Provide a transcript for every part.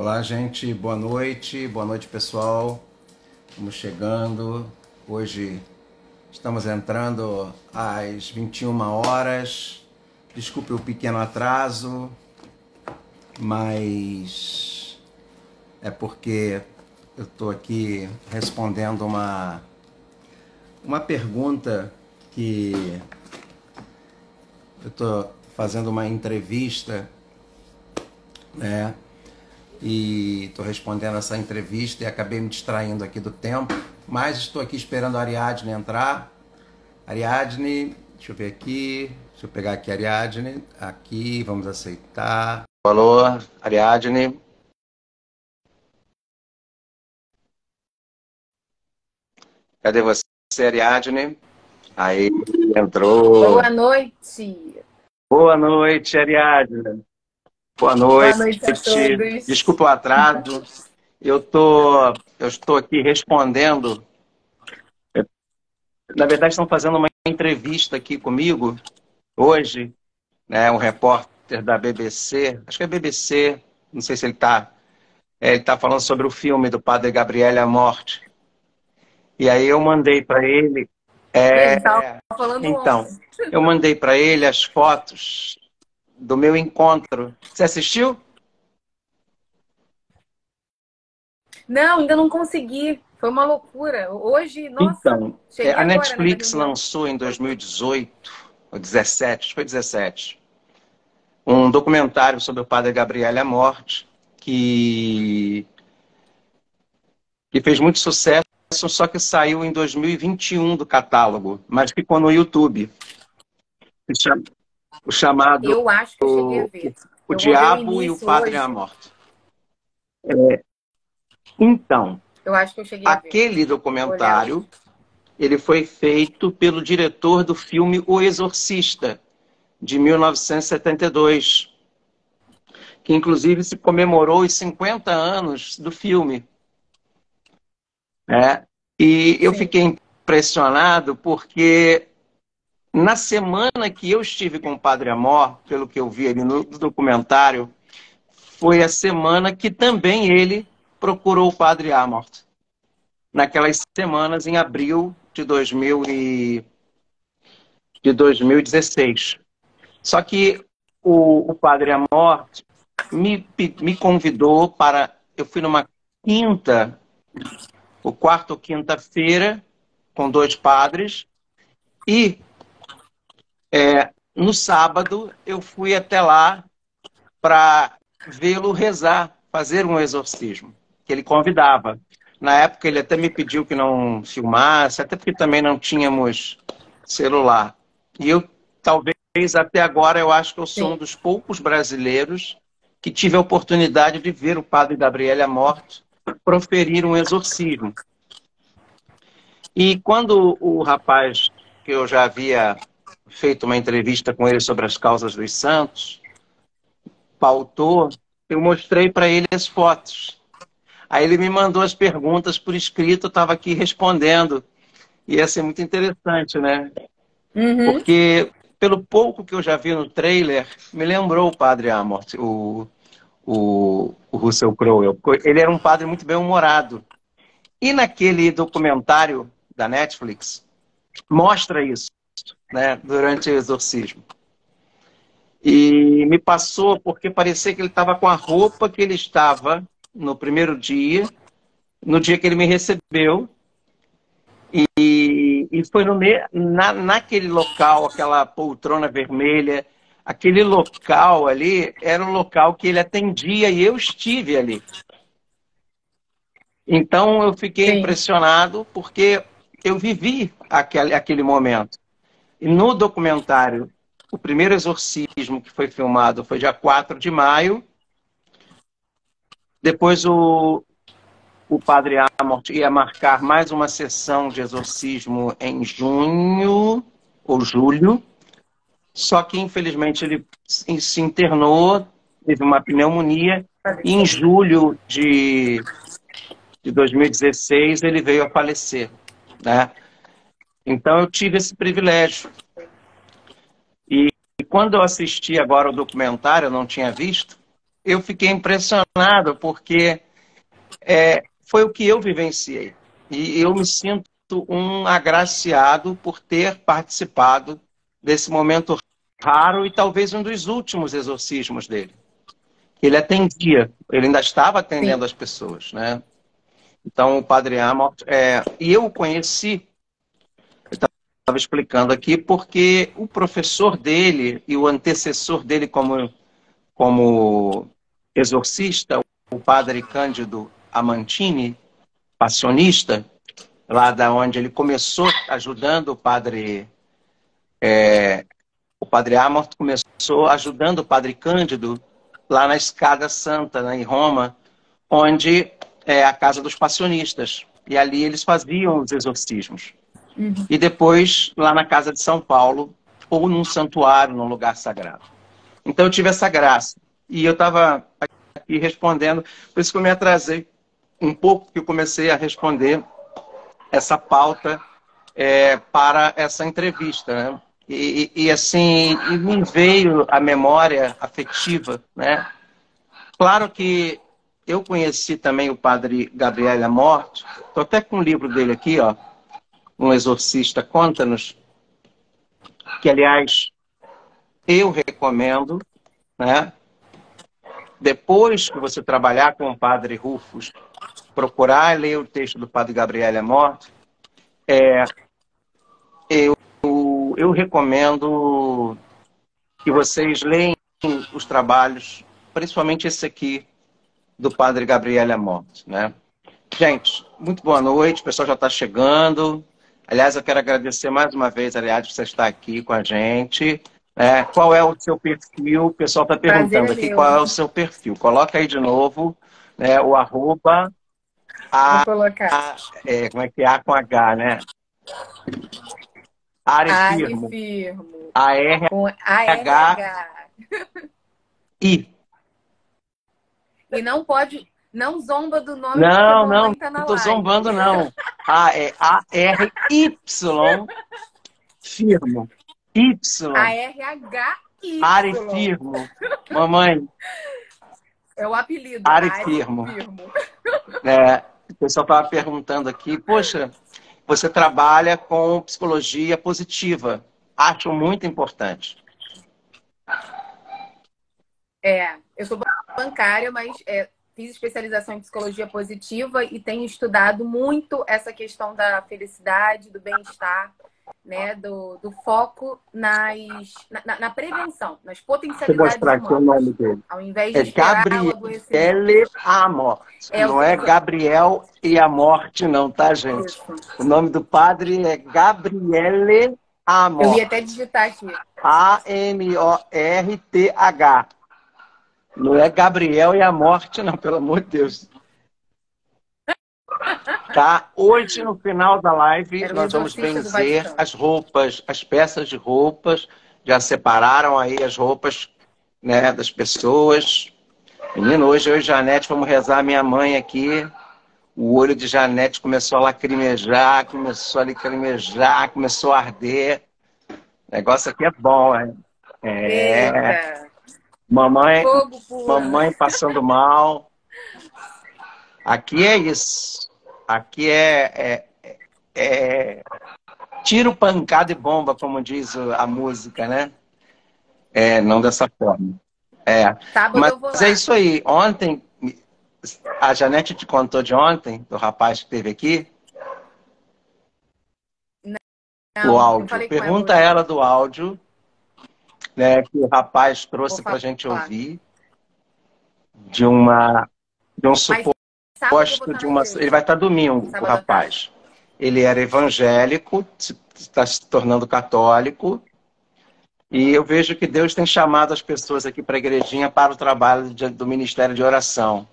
Olá, gente, boa noite, pessoal. Estamos chegando. Hoje estamos entrando às 21 horas. Desculpe o pequeno atraso, mas é porque eu estou aqui respondendo uma pergunta que eu estou fazendo uma entrevista, né? E estou respondendo essa entrevista e acabei me distraindo aqui do tempo, mas estou aqui esperando a Ariadne entrar. Ariadne, deixa eu ver aqui, deixa eu pegar aqui a Ariadne, aqui, vamos aceitar. Alô, Ariadne. Cadê você, Ariadne? Aí, entrou. Boa noite. Boa noite, Ariadne. Boa Boa noite. noite a todos. Desculpa o atraso. Eu estou aqui respondendo. Na verdade, estão fazendo uma entrevista aqui comigo hoje, né? Um repórter da BBC, acho que é BBC, não sei se ele tá falando sobre o filme do Padre Gabriel à Morte. E aí eu mandei para ele. Ele estava falando Então, ontem. eu mandei para ele as fotos do meu encontro. Você assistiu? Não, ainda não consegui. Foi uma loucura. Hoje, nossa, Então, cheguei a agora, né, da Netflix reunião. lançou em 2018, ou 17, acho que foi 17, um documentário sobre o Padre Gabriel à Morte, que fez muito sucesso, só que saiu em 2021 do catálogo, mas ficou no YouTube. O chamado Eu acho que eu cheguei a ver. O Eu vou ver o Diabo e o início Padre à hoje. Morte. Então, Eu acho que eu cheguei a ver. aquele Vou olhar hoje. documentário, ele foi feito pelo diretor do filme O Exorcista, de 1972, que inclusive se comemorou os 50 anos do filme, né? E eu Sim. fiquei impressionado porque na semana que eu estive com o Padre Amor, pelo que eu vi ali no documentário, foi a semana que também ele procurou o Padre Amort. Naquelas semanas, em abril de 2016. Só que o Padre Amort me convidou para... Eu fui numa quinta, o quarto ou quinta-feira, com 2 padres, e no sábado eu fui até lá para vê-lo rezar, fazer um exorcismo, que ele convidava. Na época ele até me pediu que não filmasse, até porque também não tínhamos celular. E eu, talvez até agora, eu acho que eu sou um Sim. dos poucos brasileiros que tive a oportunidade de ver o Padre Gabriel Amorth proferir um exorcismo. E quando o rapaz, que eu já havia feito uma entrevista com ele sobre as causas dos santos, pautou, eu mostrei para ele as fotos. Aí ele me mandou as perguntas por escrito, eu estava aqui respondendo. E ia ser muito interessante, né? Uhum. Porque, pelo pouco que eu já vi no trailer, me lembrou o Padre Amorth, o Russell Crowe. Ele era um padre muito bem-humorado. E naquele documentário da Netflix, mostra isso, né? Durante o exorcismo. E me passou porque parecia que ele estava com a roupa que ele estava no primeiro dia, no dia que ele me recebeu. E foi naquele local, aquela poltrona vermelha, aquele local ali era um local que ele atendia e eu estive ali. Então eu fiquei Sim. impressionado porque eu vivi aquele momento. E no documentário, o primeiro exorcismo que foi filmado foi dia 4 de maio. Depois o Padre Amort ia marcar mais uma sessão de exorcismo em junho ou julho. Só que, infelizmente, ele se internou, teve uma pneumonia, e em julho de 2016 ele veio a falecer, né? Então eu tive esse privilégio. E quando eu assisti agora o documentário, eu não tinha visto, eu fiquei impressionado, porque foi o que eu vivenciei. E eu me sinto um agraciado por ter participado desse momento raro e talvez um dos últimos exorcismos dele. Ele atendia, ele ainda estava atendendo Sim. as pessoas, né? Então, o Padre Amort, e eu o conheci, eu estava explicando aqui, porque o professor dele e o antecessor dele como exorcista, o Padre Cândido Amantini, passionista, lá da onde ele começou ajudando o Padre Amort começou ajudando o Padre Cândido lá na Escada Santa, né, em Roma, onde é a casa dos passionistas. E ali eles faziam os exorcismos. Uhum. E depois, lá na casa de São Paulo, ou num santuário, num lugar sagrado. Então eu tive essa graça. E eu estava aqui respondendo, por isso que eu me atrasei um pouco, que eu comecei a responder essa pauta para essa entrevista, né? Assim, me veio a memória afetiva, né? Claro que eu conheci também o padre Gabriel Amort, estou até com o livro dele aqui, ó, Um Exorcista Conta-nos, que, aliás, eu recomendo, né? Depois que você trabalhar com o padre Rufus, procurar ler o texto do padre Gabriel Amort, eu recomendo que vocês leiam os trabalhos, principalmente esse aqui, do padre Gabriel Amort, né? Gente, muito boa noite, o pessoal já está chegando. Aliás, eu quero agradecer mais uma vez, aliás, por você estar aqui com a gente. Qual é o seu perfil? O pessoal está Prazer perguntando é aqui meu. qual é o seu perfil. Coloca aí de novo, né, o arroba, Vou colocar. como é que é? A com H, né? Ari Ari Firmo. Firmo. A-R-H-I. Com ARH. E não pode... Não zomba do nome, porque Não, mamãe tá não na estou live. zombando, não. É A-R-Y, Firmo. Y. ARHY. Ari Firmo. Mamãe, É o apelido. Ari Ari Firmo. Firmo. O pessoal estava perguntando aqui, poxa, você trabalha com psicologia positiva. Acho muito importante. Eu sou bancária, mas fiz especialização em psicologia positiva e tenho estudado muito essa questão da felicidade, do bem-estar, né? Do foco na prevenção, nas Vou potencialidades mostrar aqui o humanas. nome dele. Ao invés de esperar o adoecimento. Gabriele Amort. Não é Gabriel e a morte, não, tá, gente? Isso. O nome do padre é Gabriele Amort. Eu ia até digitar aqui. A-M-O-R-T-H. Não é Gabriel e a morte, não, pelo amor de Deus. Tá? Hoje, no final da live, nós vamos benzer as roupas, as peças de roupas. Já separaram aí as roupas, né, das pessoas. Menino, hoje eu e Janete vamos rezar a minha mãe aqui. O olho de Janete começou a lacrimejar, começou a arder. O negócio aqui é bom, hein? Eita. Mamãe passando mal. Aqui é isso. Aqui tiro, pancada e bomba, como diz a música, né? Não dessa forma. Mas é isso aí. Ontem, a Janete te contou de ontem, do rapaz que esteve aqui? Não, o áudio. Pergunta a ela do áudio, né, que o rapaz trouxe para a gente ouvir, de um suposto, ele vai estar domingo, o rapaz. Ele era evangélico, está se tornando católico, e eu vejo que Deus tem chamado as pessoas aqui para a igrejinha para o trabalho do Ministério de Oração.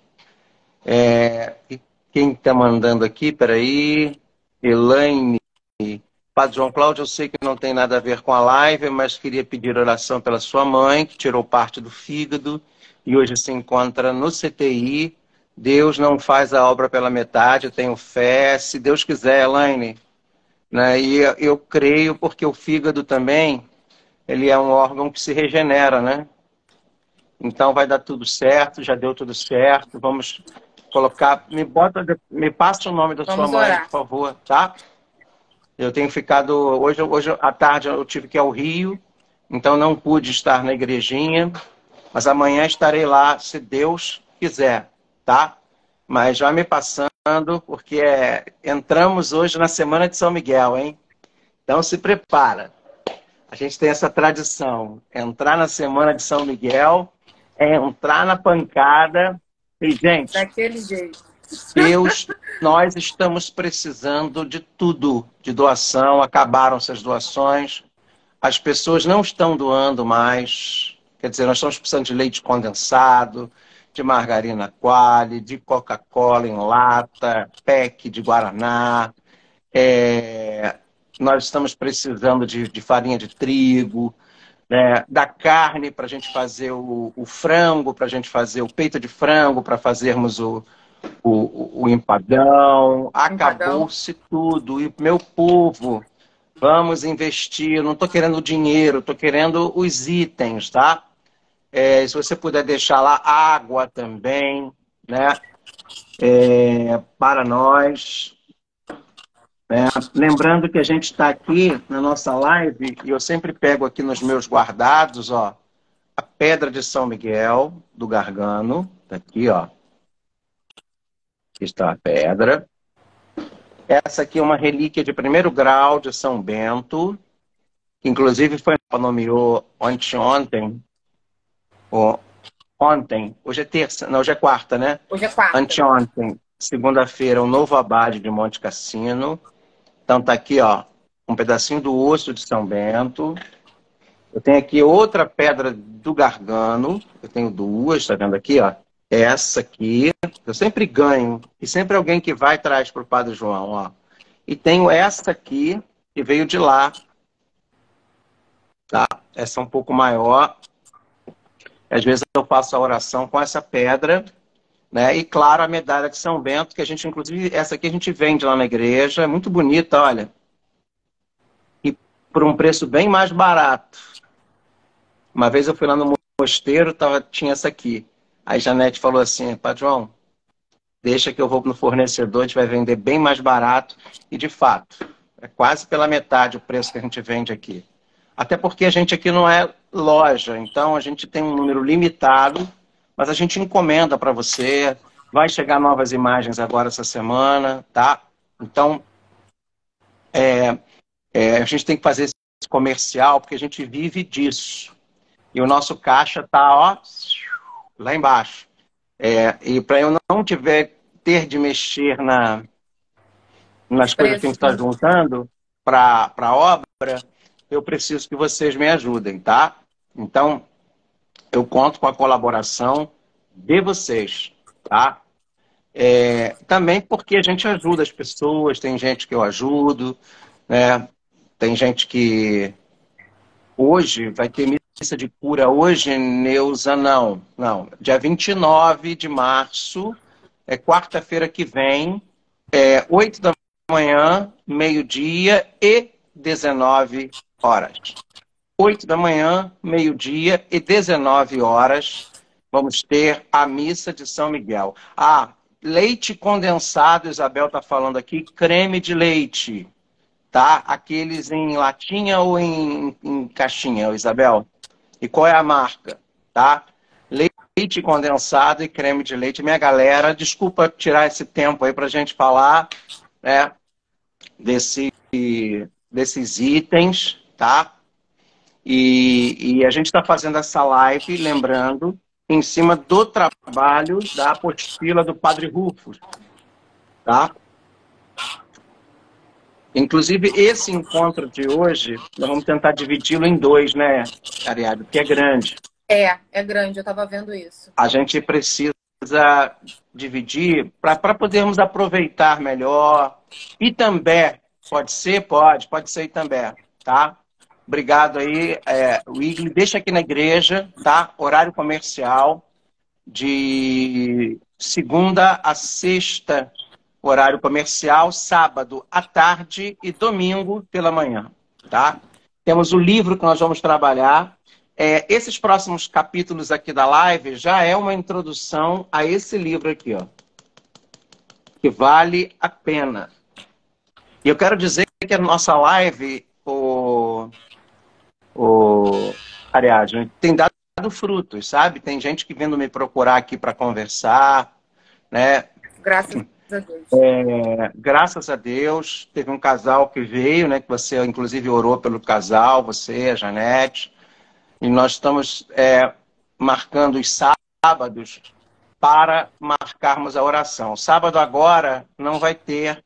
E quem está mandando aqui, peraí, Elaine. Padre João Cláudio, eu sei que não tem nada a ver com a live, mas queria pedir oração pela sua mãe, que tirou parte do fígado e hoje se encontra no CTI. Deus não faz a obra pela metade, eu tenho fé, se Deus quiser, Elaine. Né? E eu creio porque o fígado também, ele é um órgão que se regenera, né? Então vai dar tudo certo, já deu tudo certo. Vamos colocar. Me passa o nome da sua mãe, por favor, tá? Eu tenho ficado. Hoje à tarde eu tive que ir ao Rio, então não pude estar na igrejinha, mas amanhã estarei lá, se Deus quiser, tá? Mas já me passando, porque entramos hoje na Semana de São Miguel, hein? Então se prepara. A gente tem essa tradição. Entrar na Semana de São Miguel é entrar na pancada. E, gente, daquele jeito. Nós estamos precisando de tudo, de doação. Acabaram-se as doações. As pessoas não estão doando mais. Quer dizer, nós estamos precisando de leite condensado, de margarina Qualy, de Coca-Cola em lata, PEC de Guaraná. Nós estamos precisando de farinha de trigo, né, da carne para a gente fazer o frango, para a gente fazer o peito de frango, para fazermos o empadão. Acabou-se tudo. E, meu povo, vamos investir. Eu não estou querendo dinheiro, estou querendo os itens, tá? Se você puder deixar lá água também, né? Para nós. Lembrando que a gente está aqui na nossa live, e eu sempre pego aqui nos meus guardados, ó, a pedra de São Miguel, do Gargano. Tá aqui, ó. Aqui está a pedra. Essa aqui é uma relíquia de 1º grau de São Bento, que inclusive nomeou ontem. Hoje é terça, não, hoje é quarta, né? Hoje é quarta. Anteontem, segunda-feira, o novo abade de Monte Cassino. Então tá aqui, ó, um pedacinho do osso de São Bento. Eu tenho aqui outra pedra do Gargano. Eu tenho duas, tá vendo aqui, ó? Essa aqui, eu sempre ganho. E sempre alguém que vai traz para o Padre João, ó. E tenho essa aqui, que veio de lá. Tá? Essa é um pouco maior. Às vezes eu faço a oração com essa pedra, né? E claro, a medalha de São Bento, que a gente, inclusive, essa aqui a gente vende lá na igreja. É muito bonita, olha. E por um preço bem mais barato. Uma vez eu fui lá no mosteiro, tinha essa aqui. Aí Janete falou assim, Padre João, deixa que eu vou no fornecedor, a gente vai vender bem mais barato. E de fato, é quase pela metade o preço que a gente vende aqui. Até porque a gente aqui não é loja, então a gente tem um número limitado, mas a gente encomenda para você. Vai chegar novas imagens agora essa semana, tá? Então, a gente tem que fazer esse comercial, porque a gente vive disso. E o nosso caixa tá, ó, lá embaixo. E para eu não ter de mexer nas coisas que a gente está juntando para a obra, eu preciso que vocês me ajudem, tá? Então, eu conto com a colaboração de vocês, tá? Também porque a gente ajuda as pessoas, tem gente que eu ajudo, né? Tem gente que... Hoje vai ter missa de cura, hoje, Neuza, não. Dia 29 de março, quarta-feira que vem, 8 da manhã, meio-dia e 19 horas. 8 da manhã, meio-dia e 19 horas, vamos ter a missa de São Miguel. Leite condensado, Isabel está falando aqui, creme de leite, tá? Aqueles em latinha ou em caixinha, Isabel? E qual é a marca, tá? Leite condensado e creme de leite. Minha galera, desculpa tirar esse tempo aí para a gente falar, né, desses itens, tá? E a gente está fazendo essa live, lembrando, em cima do trabalho da apostila do Padre Rufo, tá? Inclusive, esse encontro de hoje, nós vamos tentar dividi-lo em 2, né, Ariadne? Porque é grande. É grande, eu estava vendo isso. A gente precisa dividir para podermos aproveitar melhor. E também, pode ser também, tá? Obrigado aí, Wigli. Deixa aqui na igreja, tá? Horário comercial de segunda a sexta, horário comercial, sábado à tarde e domingo pela manhã, tá? Temos o livro que nós vamos trabalhar, esses próximos capítulos aqui da live já é uma introdução a esse livro aqui, ó, que vale a pena. E eu quero dizer que a nossa live, Ariadne, tem dado frutos, sabe? Tem gente que vindo me procurar aqui para conversar, né? Graças a Deus. Graças a Deus, teve um casal que veio, né? Que você, inclusive, orou pelo casal, você, a Janete. E nós estamos marcando os sábados para marcarmos a oração. Sábado agora não vai ter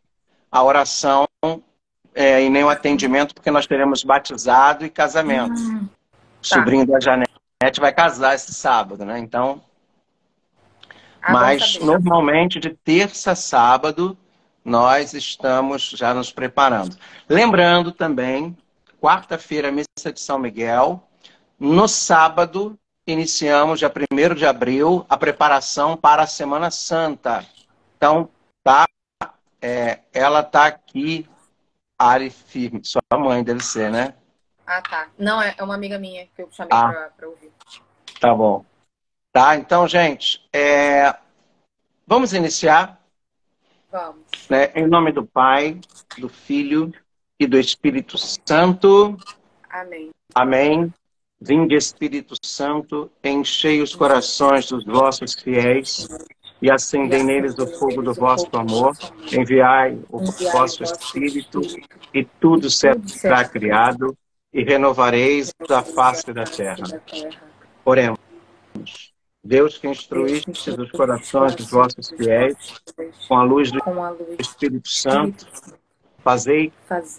a oração e nem o atendimento, porque nós teremos batizado e casamento. O sobrinho da Janete vai casar esse sábado, né? Então, mas normalmente de terça a sábado nós estamos já nos preparando. Lembrando também, quarta-feira, missa de São Miguel. No sábado, iniciamos, dia 1º de abril, a preparação para a Semana Santa. Então, tá? Ela está aqui, Ari Firme. Sua mãe deve ser, né? Ah, tá. Não, é uma amiga minha que eu chamei para ouvir. Tá bom. Tá, então, gente, vamos iniciar? Vamos. Né? Em nome do Pai, do Filho e do Espírito Santo. Amém. Amém. Vinde, Espírito Santo, enchei os corações dos vossos fiéis e acendei neles o fogo do vosso amor. Enviai o vosso Espírito e tudo será criado e renovareis a face da terra. Oremos. Deus que instruíste os corações dos vossos fiéis com a luz do Espírito Santo, fazei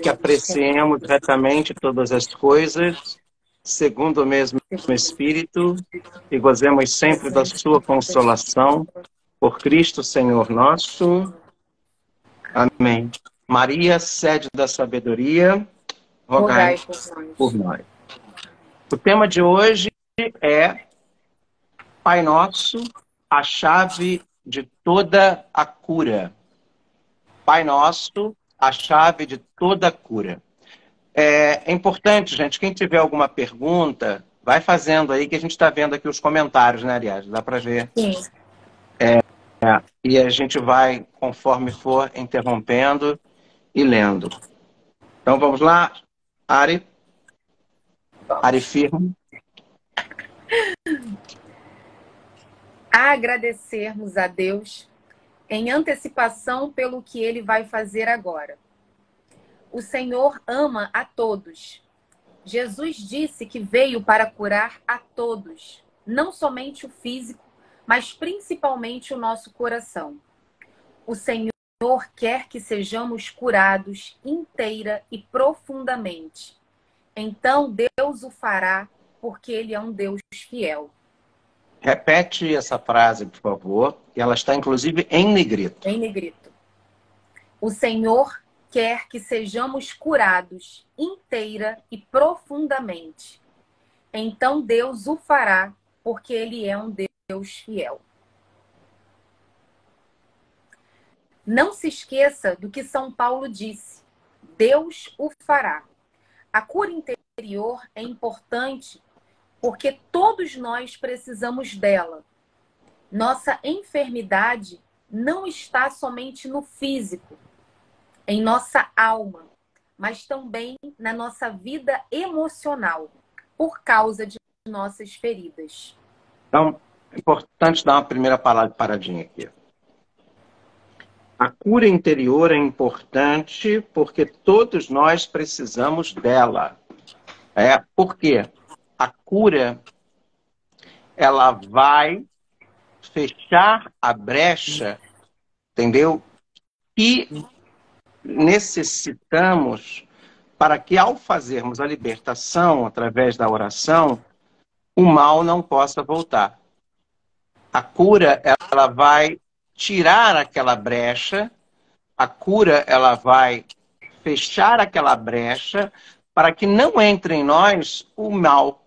que apreciemos retamente todas as coisas, segundo o mesmo Espírito, e gozemos sempre da sua consolação, por Cristo Senhor nosso. Amém. Maria, sede da sabedoria, rogai por nós. O tema de hoje é Pai Nosso, a chave de toda a cura. Pai Nosso, a chave de toda a cura. É importante, gente, quem tiver alguma pergunta, vai fazendo aí, que a gente está vendo aqui os comentários, né, aliás? Dá para ver. Sim. E a gente vai, conforme for, interrompendo e lendo. Então, vamos lá. Ari. Ari Firmo. Agradecermos a Deus em antecipação pelo que Ele vai fazer agora. O Senhor ama a todos. Jesus disse que veio para curar a todos, não somente o físico, mas principalmente o nosso coração. O Senhor quer que sejamos curados inteira e profundamente. Então Deus o fará, porque Ele é um Deus fiel. Repete essa frase, por favor. E ela está, inclusive, em negrito. Em negrito. O Senhor quer que sejamos curados inteira e profundamente. Então Deus o fará, porque Ele é um Deus fiel. Não se esqueça do que São Paulo disse. Deus o fará. A cura interior é importante porque todos nós precisamos dela. Nossa enfermidade não está somente no físico, em nossa alma, mas também na nossa vida emocional, por causa de nossas feridas. Então, é importante dar uma primeira paradinha aqui. A cura interior é importante porque todos nós precisamos dela. Por quê? A cura, ela vai fechar a brecha, entendeu? E necessitamos para que, ao fazermos a libertação através da oração, o mal não possa voltar. A cura, ela vai tirar aquela brecha, a cura, ela vai fechar aquela brecha para que não entre em nós o mal.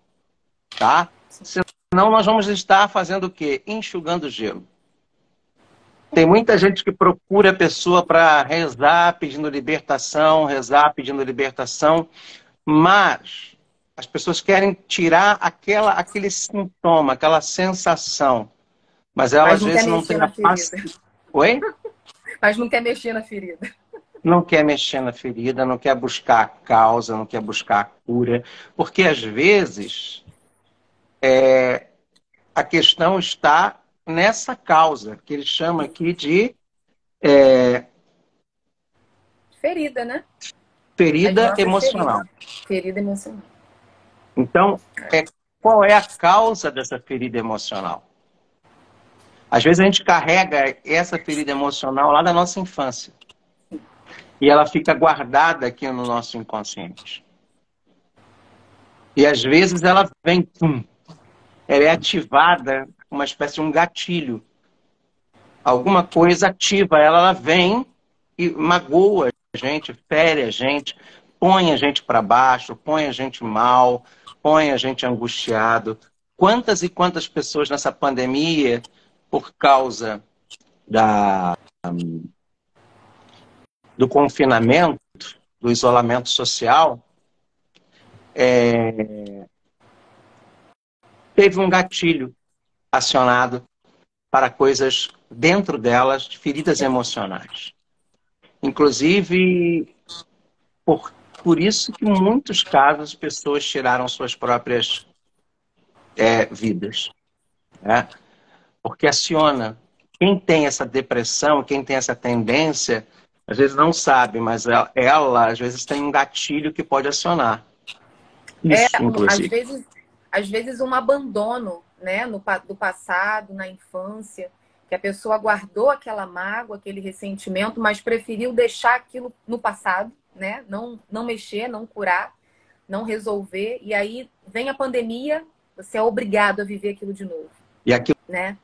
Tá? Senão nós vamos estar fazendo o quê? Enxugando gelo. Tem muita gente que procura a pessoa para rezar pedindo libertação, mas As pessoas querem tirar aquele sintoma, aquela sensação, mas ela Mas às não quer vezes não mexer tem na a ferida. Oi? Mas não quer mexer na ferida. Não quer mexer na ferida, não quer buscar a causa, não quer buscar a cura, porque às vezes a questão está nessa causa, que ele chama aqui de Ferida, né? As ferida nossas feridas. emocional. Ferida emocional. Então, qual é a causa dessa ferida emocional? Às vezes a gente carrega essa ferida emocional lá da nossa infância. E ela fica guardada aqui no nosso inconsciente. E às vezes ela vem, pum, ela é ativada, uma espécie de um gatilho. Alguma coisa ativa ela, ela vem e magoa a gente, fere a gente, põe a gente para baixo, põe a gente mal, põe a gente angustiado. Quantas e quantas pessoas nessa pandemia, por causa do confinamento, do isolamento social, teve um gatilho acionado para coisas dentro delas, feridas emocionais. Inclusive, por isso que em muitos casos pessoas tiraram suas próprias vidas. Né? Porque aciona. Quem tem essa depressão, quem tem essa tendência, às vezes não sabe, mas ela às vezes tem um gatilho que pode acionar. Isso, inclusive. Às vezes um abandono, né, do passado, na infância, que a pessoa guardou aquela mágoa, aquele ressentimento, mas preferiu deixar aquilo no passado, né? Não mexer, não curar, não resolver. E aí vem a pandemia, você é obrigado a viver aquilo de novo. E aquilo, né?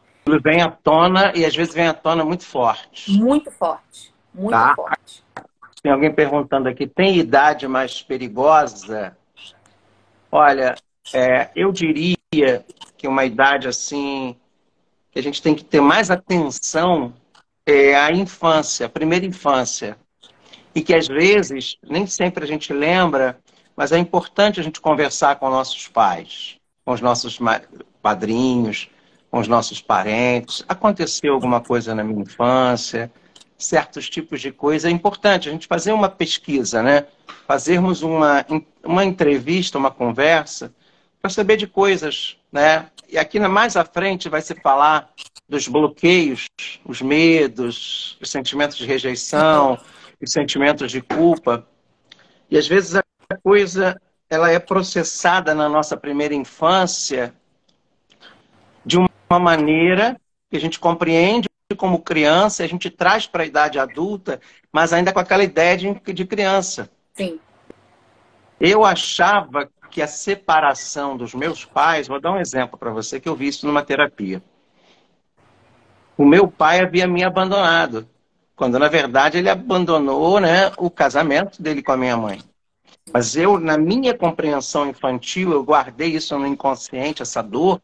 vem à tona, e às vezes vem à tona muito forte. Muito forte. Muito forte. Tem alguém perguntando aqui, tem idade mais perigosa? Olha, eu diria que uma idade assim, que a gente tem que ter mais atenção é a infância, a primeira infância. E que às vezes, nem sempre a gente lembra, mas é importante a gente conversar com nossos pais, com os nossos padrinhos, com os nossos parentes. Aconteceu alguma coisa na minha infância, certos tipos de coisa. É importante a gente fazer uma pesquisa, né? Fazermos uma entrevista, uma conversa, para saber de coisas, né? E aqui mais à frente vai se falar dos bloqueios, os medos, os sentimentos de rejeição, os sentimentos de culpa. E às vezes a coisa ela é processada na nossa primeira infância de uma maneira que a gente compreende como criança, a gente traz para a idade adulta, mas ainda com aquela ideia de criança. Sim. Eu achava que a separação dos meus pais, vou dar um exemplo para você que eu vi isso numa terapia. O meu pai havia me abandonado, quando na verdade ele abandonou, né, o casamento dele com a minha mãe. Mas eu, na minha compreensão infantil, eu guardei isso no inconsciente, essa dor,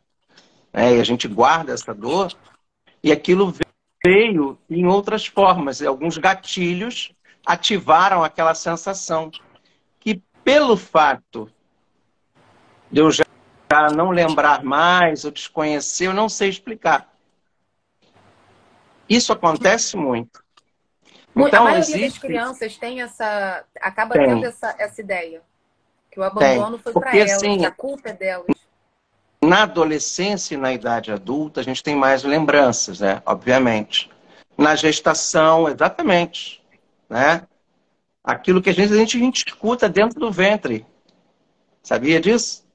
né, e a gente guarda essa dor, e aquilo veio em outras formas. E alguns gatilhos ativaram aquela sensação, que pelo fato de eu já não lembrar mais, ou desconhecer, eu não sei explicar. Isso acontece muito. Então, a maioria das crianças acaba tendo essa ideia. Que o abandono foi para elas, assim, que a culpa é delas. Na adolescência e na idade adulta, a gente tem mais lembranças, né? Obviamente. Na gestação, exatamente. Né? Aquilo que às vezes a gente escuta dentro do ventre. Sabia disso?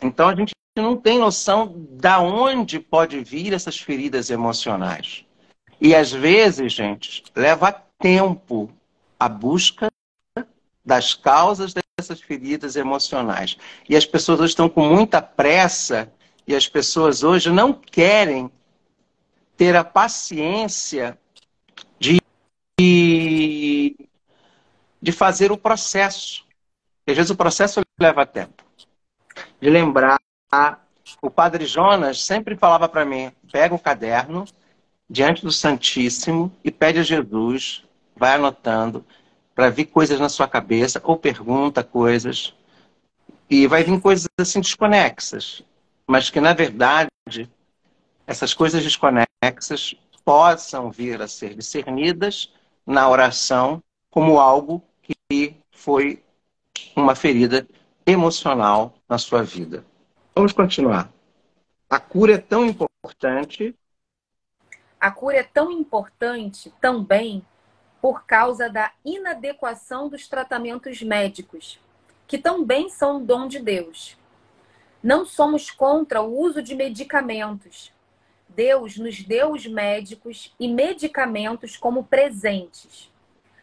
Então a gente não tem noção da onde pode vir essas feridas emocionais. E às vezes, gente, leva tempo a busca das causas dessas feridas emocionais. E as pessoas hoje estão com muita pressa e as pessoas hoje não querem ter a paciência de fazer o processo. Às vezes o processo leva tempo. De lembrar, o Padre Jonas sempre falava para mim, pega um caderno diante do Santíssimo e pede a Jesus, vai anotando, para vir coisas na sua cabeça, ou pergunta coisas, E vai vir coisas assim desconexas, mas que, na verdade, essas coisas desconexas possam vir a ser discernidas na oração como algo que foi uma ferida emocional na sua vida. Vamos continuar. A cura é tão importante. A cura é tão importante também por causa da inadequação dos tratamentos médicos, que também são um dom de Deus. Não somos contra o uso de medicamentos. Deus nos deu os médicos e medicamentos como presentes.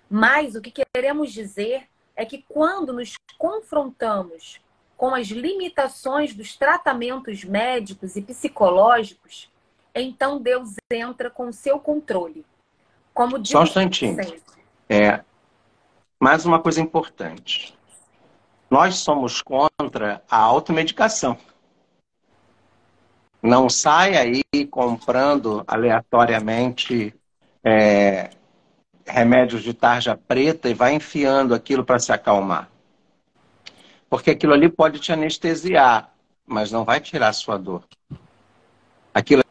Mas o que queremos dizer é que quando nos confrontamos com as limitações dos tratamentos médicos e psicológicos, então Deus entra com o seu controle. Como digo, só um instantinho. Mais uma coisa importante. Nós somos contra a automedicação. Não sai aí comprando aleatoriamente remédios de tarja preta e vai enfiando aquilo para se acalmar. Porque aquilo ali pode te anestesiar, mas não vai tirar a sua dor. Aquilo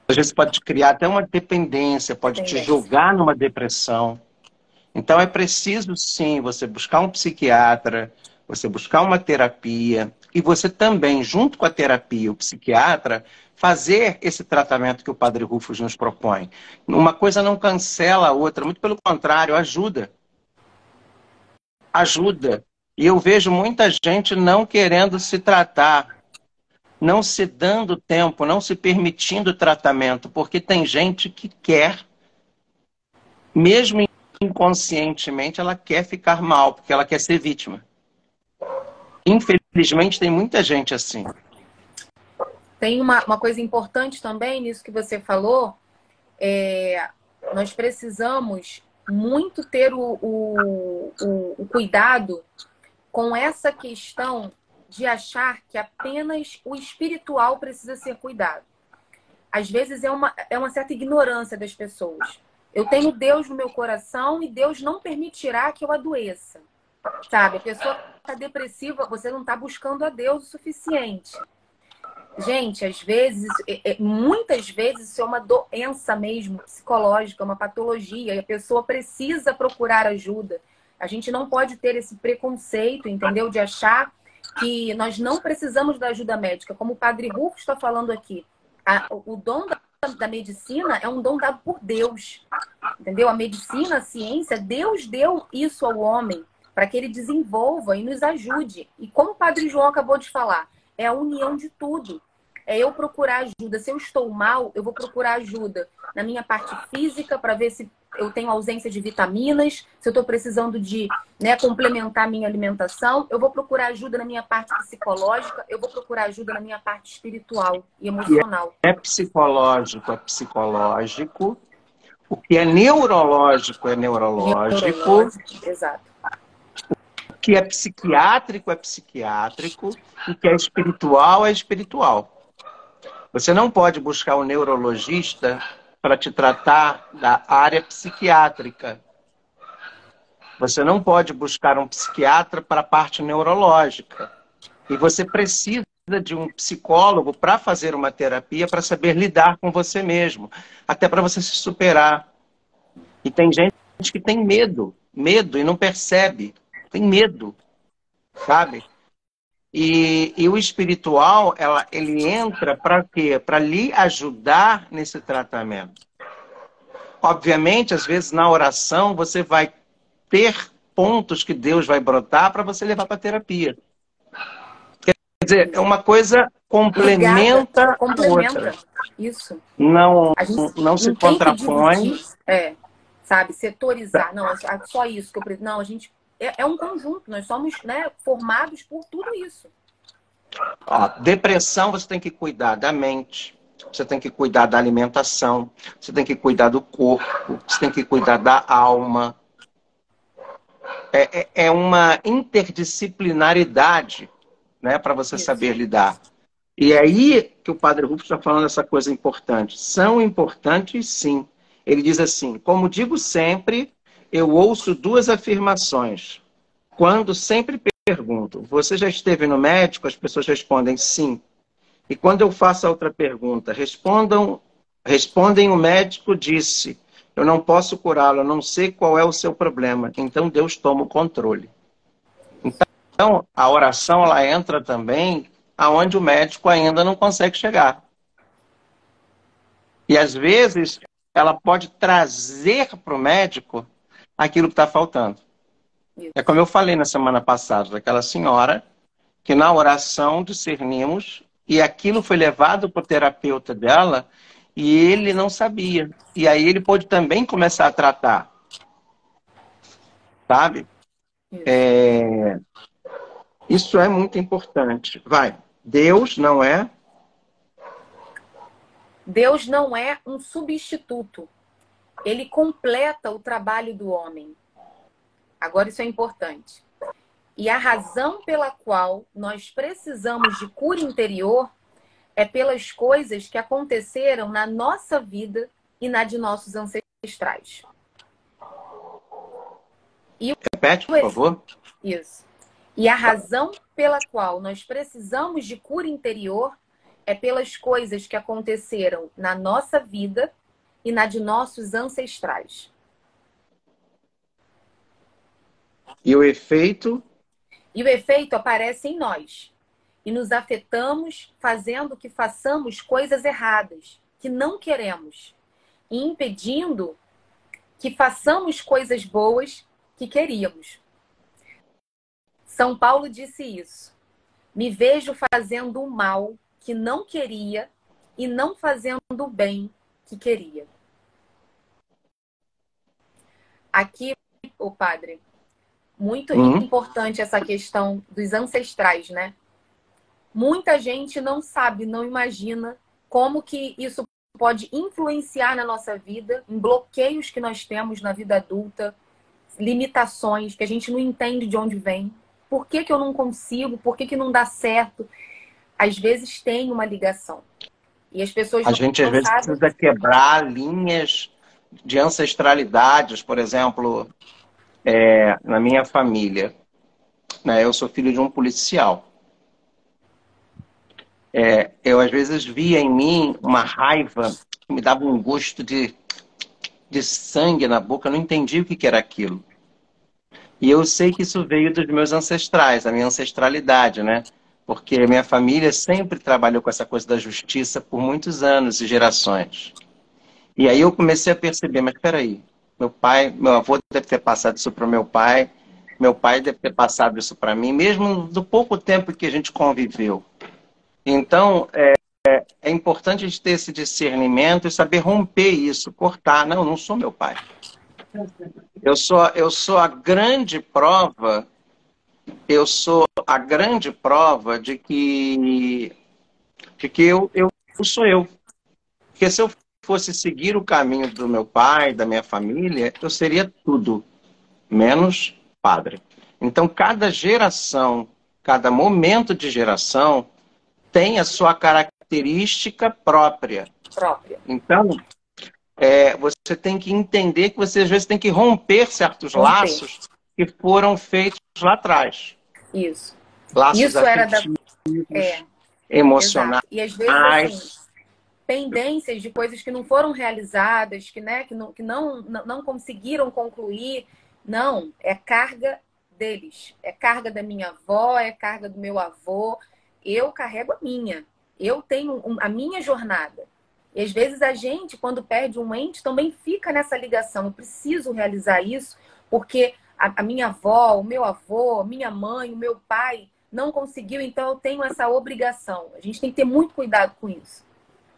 às vezes pode criar até uma dependência, pode te jogar numa depressão. Então é preciso sim você buscar um psiquiatra, você buscar uma terapia e você também, junto com a terapia, o psiquiatra, fazer esse tratamento que o Padre Rufus nos propõe. Uma coisa não cancela a outra, muito pelo contrário, ajuda. Ajuda. E eu vejo muita gente não querendo se tratar, não se dando tempo, não se permitindo tratamento, porque tem gente que quer, mesmo inconscientemente, ela quer ficar mal, porque ela quer ser vítima. Infelizmente, tem muita gente assim. Tem uma coisa importante também nisso que você falou. Nós precisamos muito ter o cuidado com essa questão de achar que apenas o espiritual precisa ser cuidado. Às vezes é uma certa ignorância das pessoas. Eu tenho Deus no meu coração e Deus não permitirá que eu adoeça. Sabe? A pessoa está depressiva, você não está buscando a Deus o suficiente. Gente, às vezes, muitas vezes isso é uma doença mesmo, psicológica, uma patologia, e a pessoa precisa procurar ajuda. A gente não pode ter esse preconceito, entendeu? De achar que nós não precisamos da ajuda médica. Como o Padre Rufus está falando aqui, o dom da medicina é um dom dado por Deus, entendeu? A medicina, a ciência, Deus deu isso ao homem para que ele desenvolva e nos ajude. E como o Padre João acabou de falar, é a união de tudo. É eu procurar ajuda. Se eu estou mal, eu vou procurar ajuda na minha parte física para ver se eu tenho ausência de vitaminas, se eu estou precisando de complementar a minha alimentação. Eu vou procurar ajuda na minha parte psicológica, eu vou procurar ajuda na minha parte espiritual e emocional. É psicológico, é psicológico. O que é neurológico, é neurológico. Exato. O que é psiquiátrico, é psiquiátrico. O que é espiritual, é espiritual. Você não pode buscar um neurologista para te tratar da área psiquiátrica. Você não pode buscar um psiquiatra para a parte neurológica. E você precisa de um psicólogo para fazer uma terapia, para saber lidar com você mesmo. Até para você se superar. E tem gente que tem medo e não percebe. Tem medo, sabe? E o espiritual, ele entra para quê? Para lhe ajudar nesse tratamento. Obviamente, às vezes, na oração, você vai ter pontos que Deus vai brotar para você levar para a terapia. Quer dizer, é uma coisa complementa a outra. Isso. Não se contrapõe. Sabe, setorizar. Não, é só isso que eu preciso. Não, a gente... É um conjunto, nós somos formados por tudo isso. Depressão, você tem que cuidar da mente, você tem que cuidar da alimentação, você tem que cuidar do corpo, você tem que cuidar da alma. É uma interdisciplinaridade, né, para você saber lidar. E é aí que o Padre Rufus está falando essa coisa importante. São importantes, sim. Ele diz assim, como digo sempre, eu ouço duas afirmações. Quando sempre pergunto, você já esteve no médico? As pessoas respondem sim. E quando eu faço a outra pergunta, respondem o médico disse, eu não posso curá-lo, eu não sei qual é o seu problema. Então Deus toma o controle. Então a oração ela entra também aonde o médico ainda não consegue chegar. E às vezes ela pode trazer para o médico aquilo que está faltando. Isso. É como eu falei na semana passada, daquela senhora que na oração discernimos e aquilo foi levado para o terapeuta dela e ele não sabia. E aí ele pôde também começar a tratar, sabe? Isso é muito importante. Vai, Deus não é... Deus não é um substituto. Ele completa o trabalho do homem. Agora, isso é importante. E a razão pela qual nós precisamos de cura interior é pelas coisas que aconteceram na nossa vida e na de nossos ancestrais. Repete, por favor. Isso. E a razão pela qual nós precisamos de cura interior é pelas coisas que aconteceram na nossa vida e na de nossos ancestrais. E o efeito? E o efeito aparece em nós. E nos afetamos fazendo que façamos coisas erradas, que não queremos. E impedindo que façamos coisas boas que queríamos. São Paulo disse isso. Me vejo fazendo o mal que não queria e não fazendo o bem que queria. Aqui, o padre, muito importante essa questão dos ancestrais, né? Muita gente não sabe, não imagina como que isso pode influenciar na nossa vida, em bloqueios que nós temos na vida adulta, limitações que a gente não entende de onde vem. Por que eu não consigo? Por que não dá certo? Às vezes tem uma ligação. E as pessoas A gente às vezes precisa quebrar linhas de ancestralidades, por exemplo, na minha família. Né, eu sou filho de um policial. Eu às vezes via em mim uma raiva que me dava um gosto de sangue na boca, eu não entendi o que era aquilo. E eu sei que isso veio dos meus ancestrais, a minha ancestralidade, né? Porque a minha família sempre trabalhou com essa coisa da justiça por muitos anos e gerações. E aí eu comecei a perceber, mas peraí, meu avô deve ter passado isso para o meu pai deve ter passado isso para mim, mesmo do pouco tempo que a gente conviveu. Então, é importante a gente ter esse discernimento e saber romper isso, cortar. Não, não sou meu pai. Eu sou a grande prova de que eu sou eu. Porque se eu fosse seguir o caminho do meu pai, da minha família, eu seria tudo, menos padre. Então, cada geração, cada momento de geração tem a sua característica própria. Então, você tem que entender que você às vezes tem que romper certos laços que foram feitos lá atrás. Isso. Laços isso afetivos, emocionais. Exato. E às vezes, assim, pendências de coisas que não foram realizadas, que não conseguiram concluir. Não, é carga deles. É carga da minha avó, é carga do meu avô. Eu carrego a minha. Eu tenho a minha jornada. E às vezes a gente, quando perde um ente, também fica nessa ligação. Eu preciso realizar isso porque a minha avó, o meu avô, minha mãe, o meu pai não conseguiu, então eu tenho essa obrigação. A gente tem que ter muito cuidado com isso.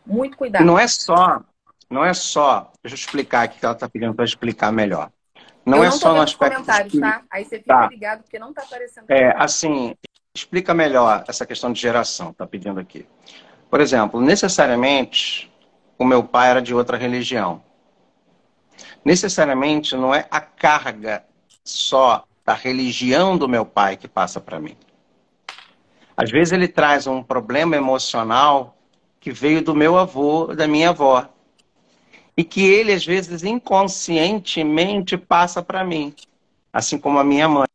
Muito cuidado. E não é só, deixa eu explicar aqui que ela está pedindo para explicar melhor. Não é só no aspecto comentários, tá? Aí você fica ligado porque não está aparecendo. Assim, explica melhor essa questão de geração, está pedindo aqui. Por exemplo, necessariamente o meu pai era de outra religião. Necessariamente não é a carga só da religião do meu pai que passa para mim. Às vezes ele traz um problema emocional que veio do meu avô, da minha avó. E que ele, às vezes, inconscientemente passa para mim. Assim como a minha mãe.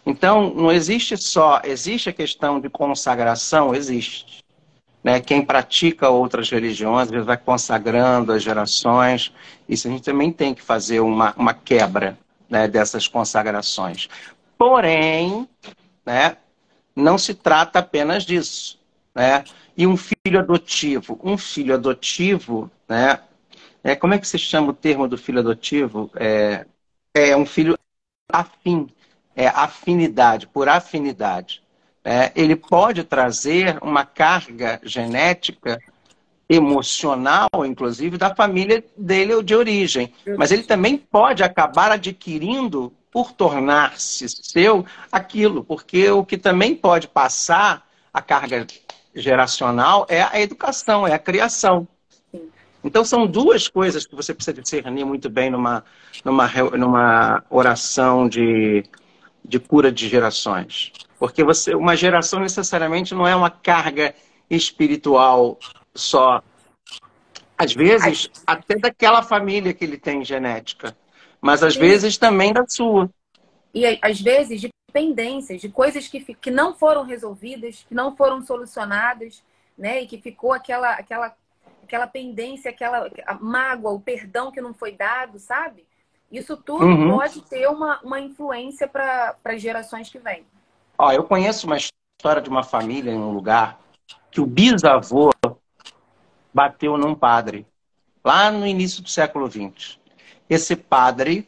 Então, não existe só, existe a questão de consagração, existe. Né? Quem pratica outras religiões, às vezes vai consagrando as gerações. Isso a gente também tem que fazer uma quebra, né, dessas consagrações. Porém, né, não se trata apenas disso. Né? E um filho adotivo, né, como é que se chama o termo do filho adotivo? É um filho afim, afinidade, por afinidade. Ele pode trazer uma carga genética, emocional, inclusive, da família dele ou de origem. Mas ele também pode acabar adquirindo, por tornar-se seu, aquilo. Porque o que também pode passar a carga geracional é a educação, é a criação. Então, são duas coisas que você precisa discernir muito bem numa oração de cura de gerações. Porque uma geração necessariamente não é uma carga espiritual só. Às vezes, até daquela família que ele tem genética, mas às vezes também da sua. E às vezes de pendências, de coisas que não foram resolvidas, que não foram solucionadas, né? E que ficou aquela pendência, aquela mágoa, o perdão que não foi dado, sabe? Isso tudo pode ter uma influência para as gerações que vêm. Ó, eu conheço uma história de uma família em um lugar que o bisavô bateu num padre, lá no início do século XX. Esse padre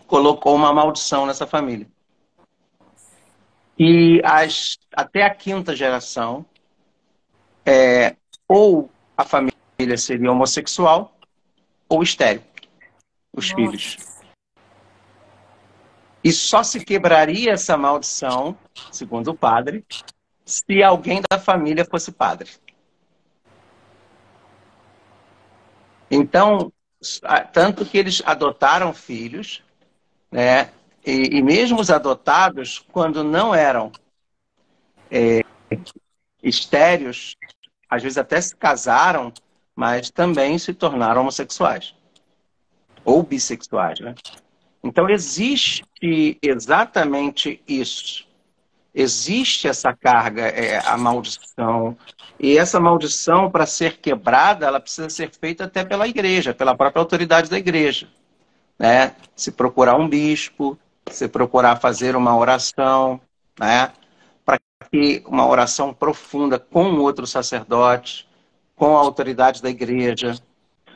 colocou uma maldição nessa família. E até a quinta geração, ou a família seria homossexual ou estéril, os filhos. E só se quebraria essa maldição, segundo o padre, se alguém da família fosse padre. Então, tanto que eles adotaram filhos, né? E mesmo os adotados, quando não eram estéreos, às vezes até se casaram, mas também se tornaram homossexuais. Ou bissexuais, né? Então, existe exatamente isso. Existe essa carga, a maldição. E essa maldição, para ser quebrada, ela precisa ser feita até pela igreja, pela própria autoridade da igreja. Né? Se procurar um bispo, se procurar fazer uma oração, né? Para que uma oração profunda com outro sacerdote, com a autoridade da igreja.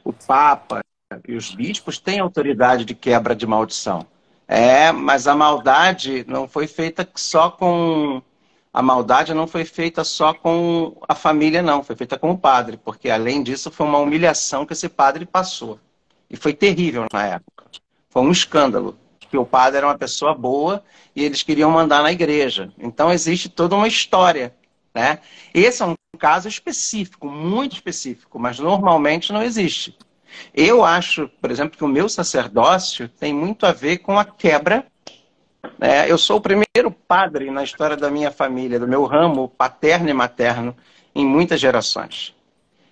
O Papa e os bispos têm autoridade de quebra de maldição. Mas a maldade não foi feita só com... A maldade não foi feita só com a família, não. Foi feita com o padre, porque, além disso, foi uma humilhação que esse padre passou. E foi terrível na época. Foi um escândalo, porque o padre era uma pessoa boa e eles queriam mandar na igreja. Então, existe toda uma história, né? Esse é um caso específico, muito específico, mas normalmente não existe. Eu acho, por exemplo, que o meu sacerdócio tem muito a ver com a quebra. Né? Eu sou o primeiro padre na história da minha família, do meu ramo paterno e materno, em muitas gerações.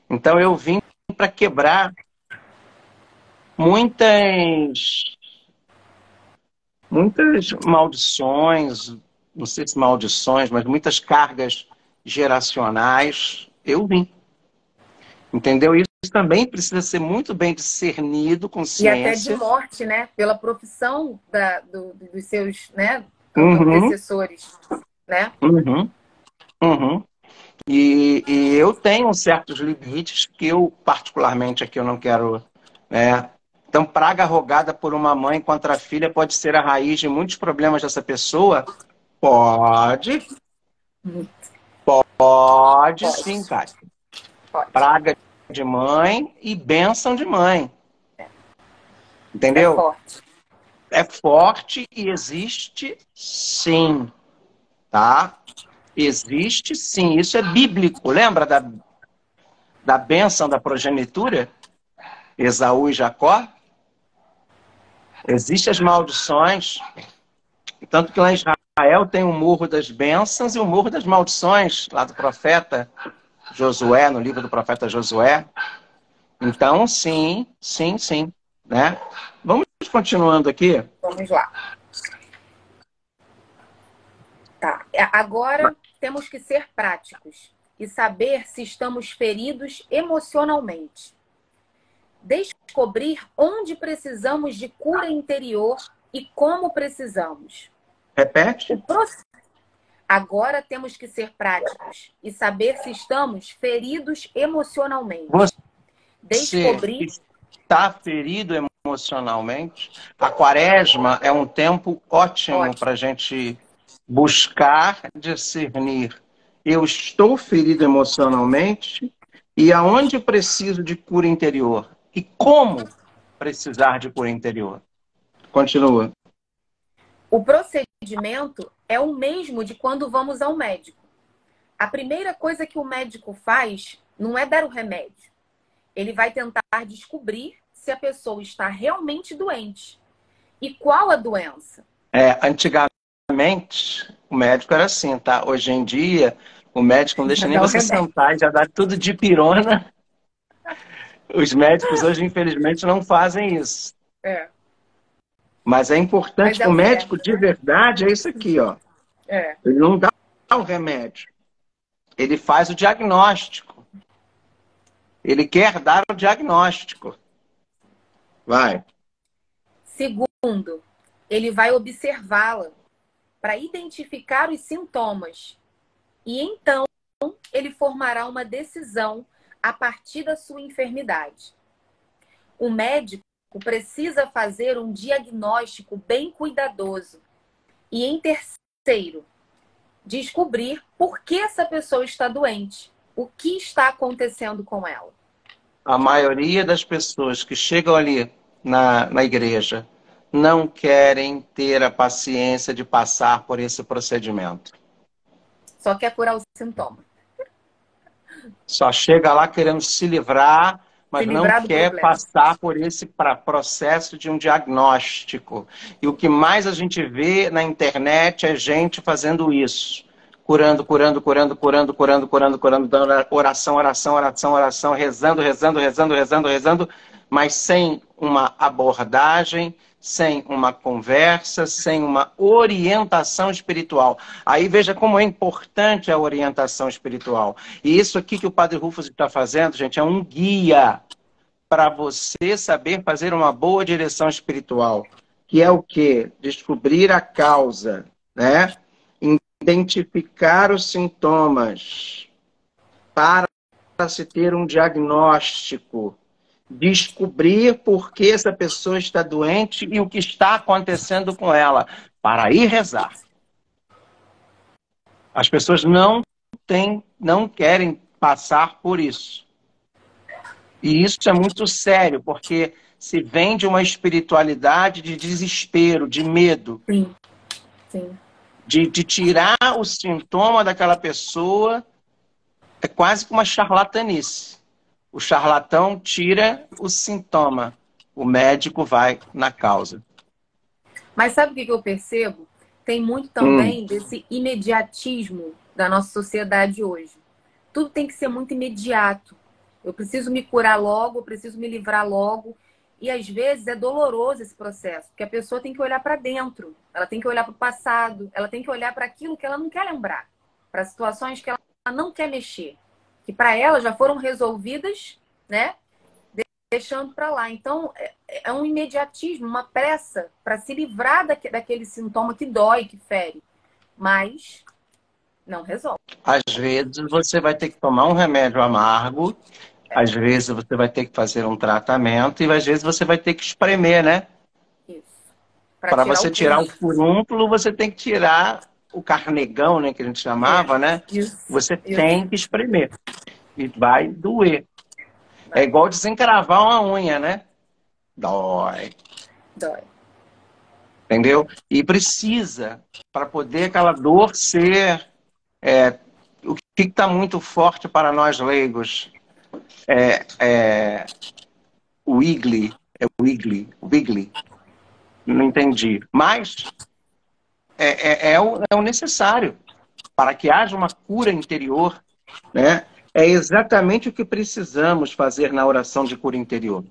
Então eu vim para quebrar muitas maldições, não sei se maldições, mas muitas cargas geracionais. Eu vim. Entendeu? Isso também precisa ser muito bem discernido com ciência. E até de morte, né? Pela profissão dos seus, né, antecessores, né? E eu tenho certos limites que eu, particularmente, aqui eu não quero... Né? Então, praga rogada por uma mãe contra a filha pode ser a raiz de muitos problemas dessa pessoa? Pode. Pode sim, cara. Praga de mãe e bênção de mãe. Entendeu? É forte. É forte e existe sim. Tá? Existe sim. Isso é bíblico. Lembra da bênção da progenitura? Esaú e Jacó? Existem as maldições. Tanto que lá em Israel tem o Morro das Bênçãos e o Morro das Maldições, lá do profeta Josué, no livro do profeta Josué. Então, sim, sim, sim. Né? Vamos continuando aqui. Vamos lá. Tá. Agora temos que ser práticos e saber se estamos feridos emocionalmente. Descobrir onde precisamos de cura interior e como precisamos. Repete? Agora temos que ser práticos e saber se estamos feridos emocionalmente. Descobrir. Está ferido emocionalmente? A quaresma é um tempo ótimo para a gente buscar discernir. Eu estou ferido emocionalmente e aonde preciso de cura interior? E como precisar de cura interior? Continua. O procedimento é o mesmo de quando vamos ao médico. A primeira coisa que o médico faz não é dar o remédio. Ele vai tentar descobrir se a pessoa está realmente doente. E qual a doença? Antigamente, o médico era assim, tá? Hoje em dia, o médico não deixa nem você sentar e já dá tudo de pirona. Os médicos hoje, infelizmente, não fazem isso. Mas é importante que o médico de verdade é isso aqui, ó. Ele não dá o remédio. Ele faz o diagnóstico. Ele quer dar o diagnóstico. Vai. Segundo, ele vai observá-la para identificar os sintomas. E então, ele formará uma decisão a partir da sua enfermidade. O médico precisa fazer um diagnóstico bem cuidadoso. E em terceiro, descobrir por que essa pessoa está doente. O que está acontecendo com ela? A maioria das pessoas que chegam ali na igreja não querem ter a paciência de passar por esse procedimento. Só quer curar o sintoma. Só chega lá querendo se livrar, mas não quer passar por esse processo de um diagnóstico. E o que mais a gente vê na internet é gente fazendo isso. Curando, dando oração, rezando, mas sem uma abordagem, sem uma conversa, sem uma orientação espiritual. Aí veja como é importante a orientação espiritual. E isso aqui que o Padre Rufus está fazendo, gente, é um guia para você saber fazer uma boa direção espiritual. Que é o quê? Descobrir a causa, né? Identificar os sintomas para se ter um diagnóstico, descobrir por que essa pessoa está doente e o que está acontecendo com ela, para ir rezar. As pessoas não querem passar por isso. E isso é muito sério, porque se vende uma espiritualidade de desespero, de medo. Sim, sim. De tirar o sintoma daquela pessoa, é quase que uma charlatanice. O charlatão tira o sintoma, o médico vai na causa. Mas sabe o que eu percebo? Tem muito também desse imediatismo da nossa sociedade hoje. Tudo tem que ser muito imediato. Eu preciso me curar logo, eu preciso me livrar logo. E às vezes é doloroso esse processo, porque a pessoa tem que olhar para dentro, ela tem que olhar para o passado, ela tem que olhar para aquilo que ela não quer lembrar, para situações que ela não quer mexer, que para ela já foram resolvidas, né? Deixando para lá. Então é um imediatismo, uma pressa para se livrar daquele sintoma que dói, que fere, mas não resolve. Às vezes você vai ter que tomar um remédio amargo. Às vezes você vai ter que fazer um tratamento e às vezes você vai ter que espremer, né? Isso. Para você tirar o furúnculo, você tem que tirar o carnegão, né? Que a gente chamava, né? Isso. Você tem que espremer. E vai doer. É igual desencravar uma unha, né? Dói. Dói. Entendeu? E precisa, para poder aquela dor ser... o que está muito forte para nós leigos Wiggly, Wiggly, não entendi. Mas é o necessário para que haja uma cura interior, né? É exatamente o que precisamos fazer na oração de cura interior.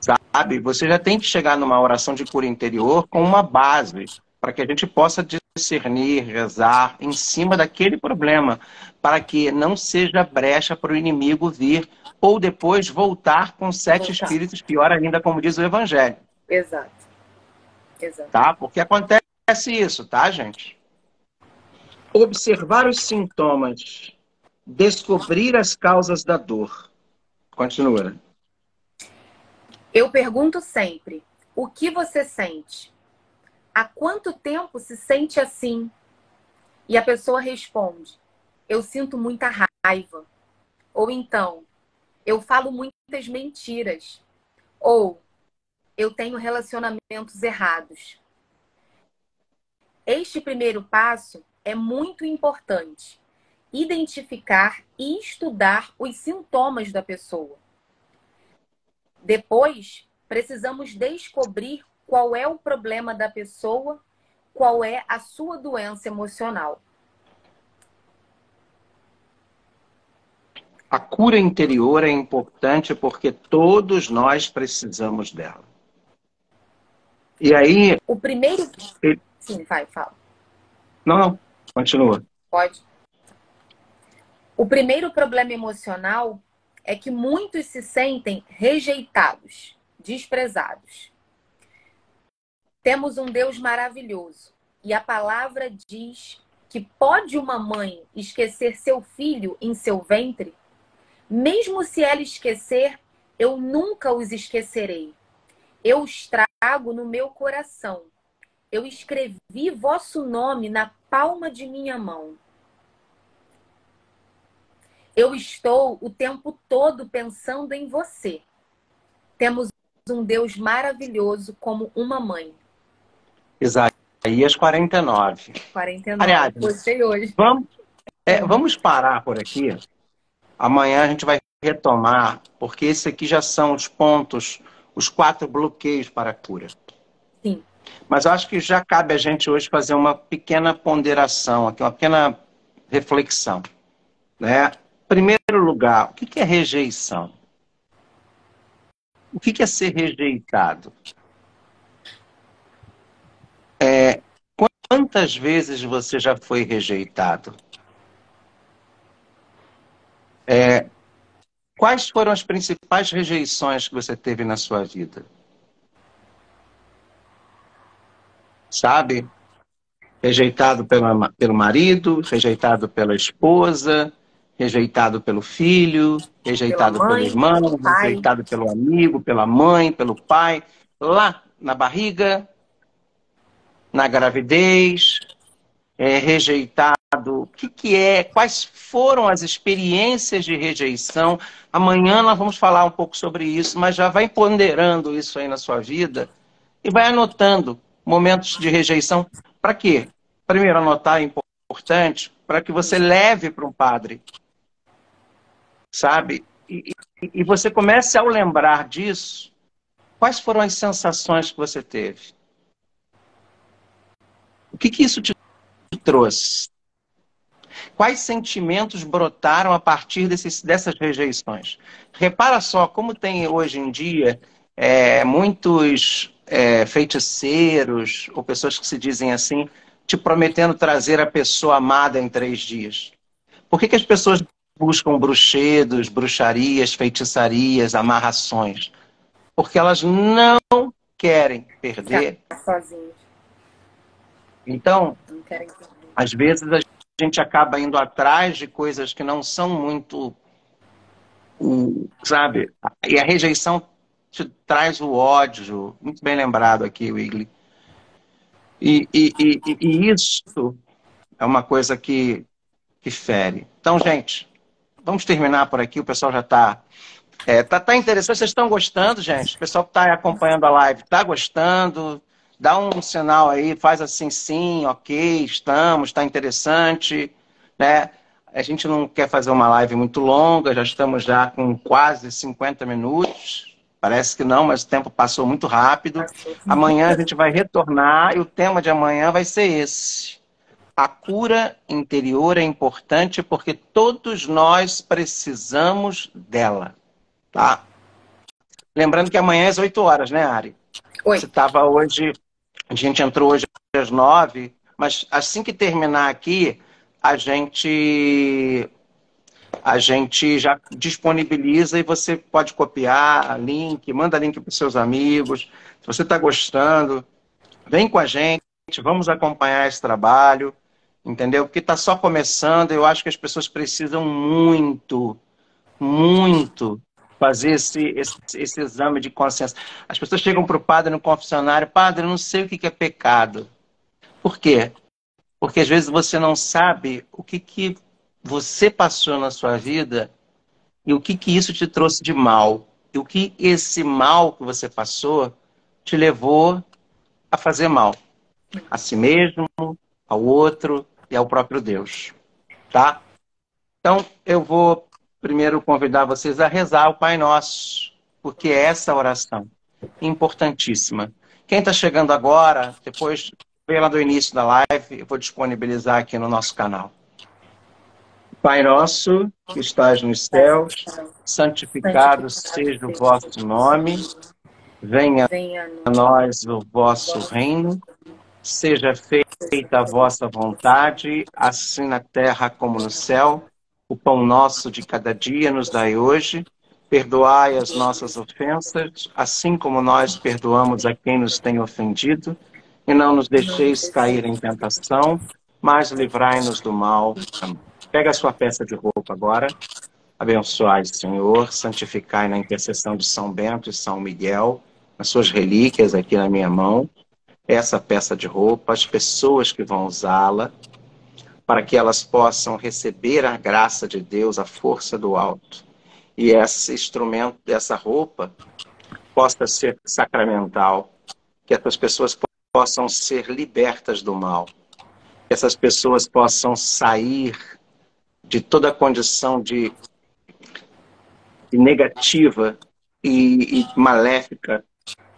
Sabe? Você já tem que chegar numa oração de cura interior com uma base, para que a gente possa discernir, rezar em cima daquele problema, para que não seja brecha para o inimigo vir ou depois voltar com sete espíritos, pior ainda, como diz o Evangelho. Exato. Exato. Tá? Porque acontece isso, tá, gente? Observar os sintomas, descobrir as causas da dor. Continua. Eu pergunto sempre, o que você sente? Há quanto tempo se sente assim? E a pessoa responde, eu sinto muita raiva. Ou então, eu falo muitas mentiras. Ou, eu tenho relacionamentos errados. Este primeiro passo é muito importante. Identificar e estudar os sintomas da pessoa. Depois, precisamos descobrir qual é o problema da pessoa, qual é a sua doença emocional. A cura interior é importante porque todos nós precisamos dela. E aí... O primeiro... Sim, vai, fala. Não, continua. Pode. O primeiro problema emocional é que muitos se sentem rejeitados, desprezados. Temos um Deus maravilhoso e a palavra diz que pode uma mãe esquecer seu filho em seu ventre? Mesmo se ela esquecer, eu nunca os esquecerei. Eu os trago no meu coração. Eu escrevi vosso nome na palma de minha mão. Eu estou o tempo todo pensando em você. Temos um Deus maravilhoso como uma mãe. Isaías 49. 49. Gostei hoje. Vamos parar por aqui. Amanhã a gente vai retomar, porque esse aqui já são os pontos, os 4 bloqueios para a cura. Sim. Mas eu acho que já cabe a gente hoje fazer uma pequena ponderação, aqui, uma pequena reflexão. Né? Em primeiro lugar, o que é rejeição? O que é ser rejeitado? Quantas vezes você já foi rejeitado? Quais foram as principais rejeições que você teve na sua vida? Sabe? Rejeitado pelo marido, rejeitado pela esposa, rejeitado pelo filho, rejeitado pelo irmão, rejeitado pelo amigo, pela mãe, pelo pai, lá na barriga, na gravidez, rejeitado. O que é? Quais foram as experiências de rejeição? Amanhã nós vamos falar um pouco sobre isso, mas já vai ponderando isso aí na sua vida e vai anotando momentos de rejeição. Para quê? Primeiro, anotar é importante para que você leve para um padre, sabe? E você comece ao lembrar disso, quais foram as sensações que você teve? O que isso te trouxe? Quais sentimentos brotaram a partir dessas rejeições? Repara só como tem hoje em dia muitos feiticeiros ou pessoas que se dizem assim, te prometendo trazer a pessoa amada em 3 dias. Por que as pessoas buscam bruxedos, bruxarias, feitiçarias, amarrações? Porque elas não querem perder. Sozinhos. Então, não querem perder. Às vezes a gente acaba indo atrás de coisas que não são muito, sabe? E a rejeição te traz o ódio, muito bem lembrado aqui, Wigli. E isso é uma coisa que fere. Então, gente, vamos terminar por aqui, o pessoal já está... tá interessante, vocês estão gostando, gente? O pessoal que está acompanhando a live está gostando? Dá um sinal aí, faz assim, sim, ok, estamos, está interessante, né? A gente não quer fazer uma live muito longa, já estamos já com quase 50 minutos. Parece que não, mas o tempo passou muito rápido. Amanhã a gente vai retornar e o tema de amanhã vai ser esse. A cura interior é importante porque todos nós precisamos dela, tá? Lembrando que amanhã é às 8 horas, né, Ari? Oi. Você estava hoje... A gente entrou hoje às 9, mas assim que terminar aqui, a gente já disponibiliza e você pode copiar link, manda link para os seus amigos. Se você está gostando, vem com a gente, vamos acompanhar esse trabalho, entendeu? Porque está só começando, eu acho que as pessoas precisam muito, muito fazer esse exame de consciência. As pessoas chegam para o padre no confessionário: padre, eu não sei o que é pecado. Por quê? Porque às vezes você não sabe o que você passou na sua vida e o que isso te trouxe de mal. E o que esse mal que você passou te levou a fazer mal. A si mesmo, ao outro e ao próprio Deus. Tá? Então, eu vou primeiro convidar vocês a rezar o Pai Nosso, porque é essa oração importantíssima. Quem está chegando agora, depois vê lá do início da live, eu vou disponibilizar aqui no nosso canal. Pai nosso, que estás nos céus, santificado seja o vosso nome, venha a nós o vosso reino, seja feita a vossa vontade, assim na terra como no céu. O pão nosso de cada dia nos dai hoje. Perdoai as nossas ofensas, assim como nós perdoamos a quem nos tem ofendido. E não nos deixeis cair em tentação, mas livrai-nos do mal. Amém. Pega a sua peça de roupa agora. Abençoai, Senhor, santificai na intercessão de São Bento e São Miguel, as suas relíquias aqui na minha mão, essa peça de roupa, as pessoas que vão usá-la, para que elas possam receber a graça de Deus, a força do alto. E esse instrumento, essa roupa, possa ser sacramental, que essas pessoas possam ser libertas do mal, que essas pessoas possam sair de toda a condição de negativa e maléfica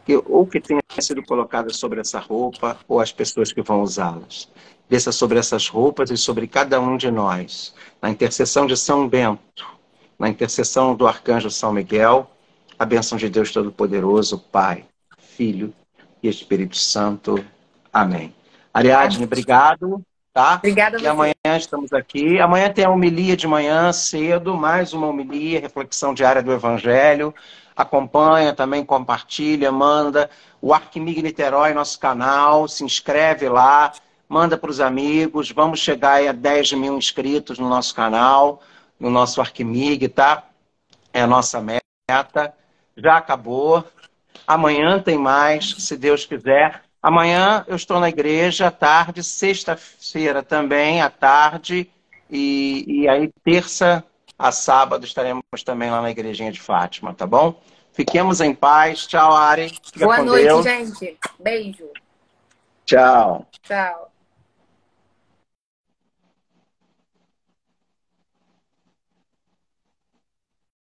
que tenha sido colocada sobre essa roupa ou as pessoas que vão usá-las. Desça sobre essas roupas e sobre cada um de nós, na intercessão de São Bento, na intercessão do Arcanjo São Miguel, a bênção de Deus Todo-Poderoso, Pai, Filho e Espírito Santo. Amém. Ariadne, obrigado. Tá? Obrigada a você. E amanhã estamos aqui. Amanhã tem a homilia de manhã cedo, mais uma homilia, reflexão diária do Evangelho. Acompanha também, compartilha, manda. O Arquimig Niterói, nosso canal, se inscreve lá, manda para os amigos. Vamos chegar aí a 10 mil inscritos no nosso canal, no nosso Arquimig, tá? É a nossa meta. Já acabou. Amanhã tem mais, se Deus quiser. Amanhã eu estou na igreja à tarde, sexta-feira também à tarde, e aí terça a sábado estaremos também lá na igrejinha de Fátima, tá bom? Fiquemos em paz. Tchau, Ari. Fica Boa com noite, Deus. gente. Beijo. Tchau. Tchau.